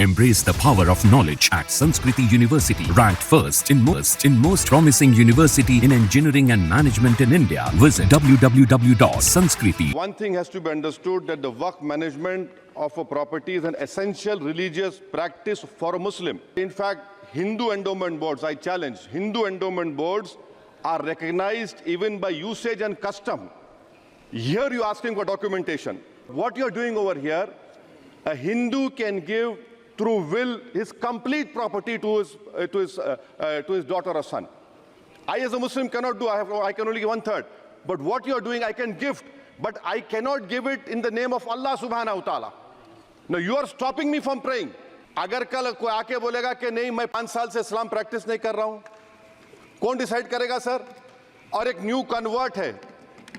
Embrace the power of knowledge at Sanskriti University, ranked first in most promising university in engineering and management in India. Visit www.sanskriti. One thing has to be understood, that the Waqf management of a property is an essential religious practice for a Muslim. In fact, Hindu endowment boards, I challenge, Hindu endowment boards are recognized even by usage and custom. Here you're asking for documentation. What you're doing over here, a Hindu can give through will his complete property to his daughter or son. I as a Muslim cannot do, I can only give 1/3. But what you're doing, I can gift, but I cannot give it in the name of Allah subhanahu wa ta'ala. Now you are stopping me from praying. अगर कल कोई आके बोलेगा कि नहीं मैं 5 साल से इस्लाम प्रैक्टिस नहीं कर रहा हूं, कौन डिसाइड करेगा सर? और एक न्यू कन्वर्ट है,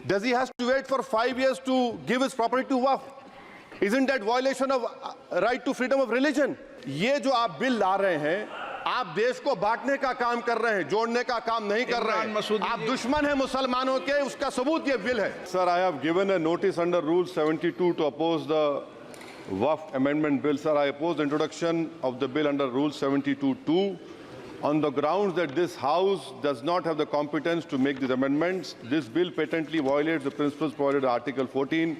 does he has to wait for 5 years to give his property to waqf? Isn't that violation of right to freedom of religion? ये जो आप बिल ला रहे हैं, आप देश को बांटने का काम कर रहे हैं, जोड़ने का काम नहीं कर रहे हैं। आप दुश्मन हैं मुसलमानों के, उसका सबूत ये बिल है। Sir, I have given a notice under Rule 72 to oppose the Waqf amendment bill. Sir, I oppose the introduction of the bill under Rule 72(2) on the grounds that this House does not have the competence to make these amendments. This bill patently violates the principles provided in Article 14,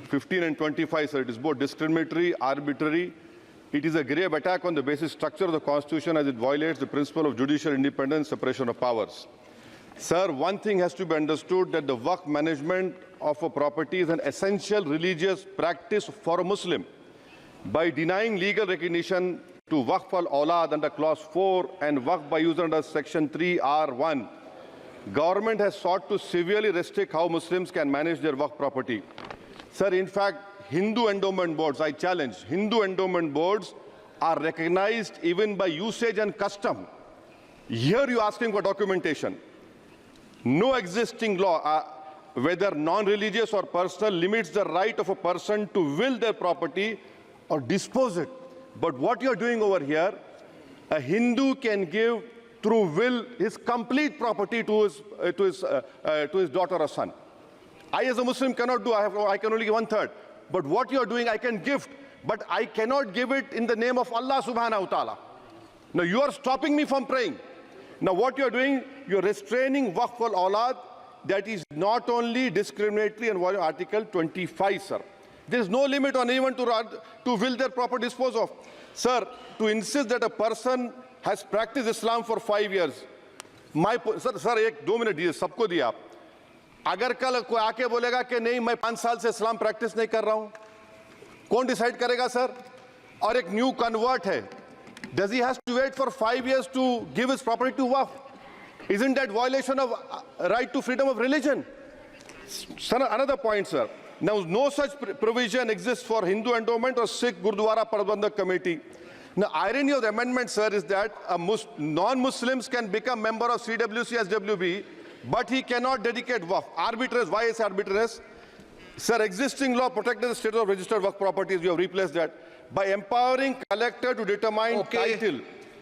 15 and 25, sir. It is both discriminatory, arbitrary. It is a grave attack on the basic structure of the Constitution, as it violates the principle of judicial independence, separation of powers. Sir, one thing has to be understood, that the Waqf management of a property is an essential religious practice for a Muslim. By denying legal recognition to Waqf al-Awlad under Clause 4 and Waqf by user under Section 3(r)(1), government has sought to severely restrict how Muslims can manage their Waqf property. Sir, in fact, Hindu endowment boards, I challenge, Hindu endowment boards are recognized even by usage and custom. Here you're asking for documentation. No existing law, whether non-religious or personal, limits the right of a person to will their property or dispose it. But what you're doing over here, a Hindu can give through will his complete property to his daughter or son. I as a Muslim cannot do, I can only give 1/3. But what you're doing, I can gift, but I cannot give it in the name of Allah subhanahu wa ta'ala. Now you are stopping me from praying. Now what you're doing, you're restraining Waqf al-Awlad. That is not only discriminatory and violating Article 25, sir. There is no limit on anyone to will their property dispose of. Sir, to insist that a person has practiced Islam for 5 years, sir, एक 2 minute दिए, सबको दिया आप। अगर कल कोई आके बोलेगा कि नहीं मैं 5 साल से इस्लाम प्रैक्टिस नहीं कर रहा हूं, कौन डिसाइड करेगा सर? और एक न्यू कन्वर्ट है, does he has to wait for 5 years to give his property to waqf? Isn't that violation of right to freedom of religion? Sir, another point, sir. Now, no such provision exists for Hindu endowment or Sikh Gurdwara Prabandhak Committee. Now, irony of the amendment, sir, is that non-Muslims can become member of CWC, SWB, but he cannot dedicate waqf. Arbitrary. Why is arbitrary? Sir, existing law protected the status of registered waqf properties. You have replaced that. By empowering collector to determine title,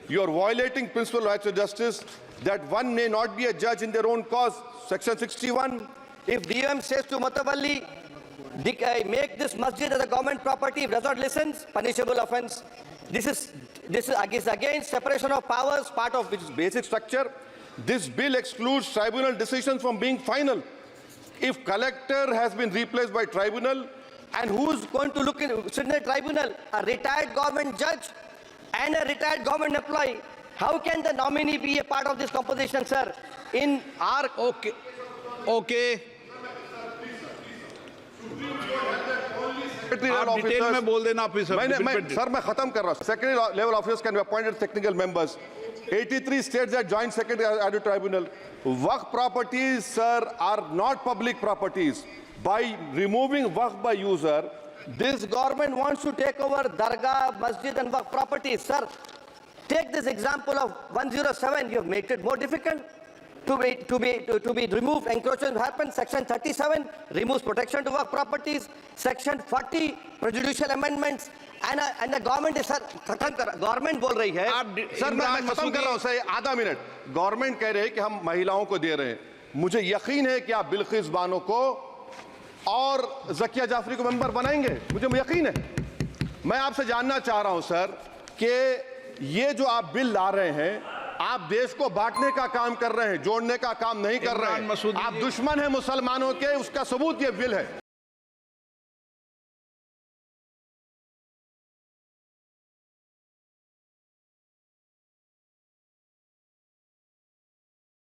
you are violating principle of rights of justice, that one may not be a judge in their own cause. Section 61. If DM says to Mutawalli, make this masjid as a government property, if does not listen, punishable offense. This is against separation of powers, part of which is basic structure. This bill excludes tribunal decisions from being final. If collector has been replaced by tribunal, and who's going to sit in the tribunal? A retired government judge and a retired government employee. How can the nominee be a part of this composition, sir? In our... Okay. आप detail में बोल देना officer. Sir मैं खत्म कर रहा हूं। Secretary level officers can be appointed technical members. 83 states that joint secretary at the tribunal. Waqf properties, sir, are not public properties. By removing waqf by user, this government wants to take over dargah, masjid and waqf properties, sir. Take this example of 107. You have made it more difficult to be removed. Encroachment happens. Section 37 removes protection to waqf properties. Section 40 prejudicial amendments. And the government is, sir, government बोल रही है। Sir मैं खत्म कर रहा हूं sir, आधा minute. Government कह रहे हैं कि हम महिलाओं को दे रहे हैं। मुझे यकीन है कि आप बिल्किस बानो को और ज़किया जाफरी को मेंबर बनाएंगे, मुझे यकीन है। मैं आपसे जानना चाह रहा हूं सर कि ये जो आप बिल ला रहे हैं, आप देश को बांटने का काम कर रहे हैं, जोड़ने का काम नहीं कर रहे हैं। आप दुश्मन हैं मुसलमानों के, उसका सबूत ये बिल है।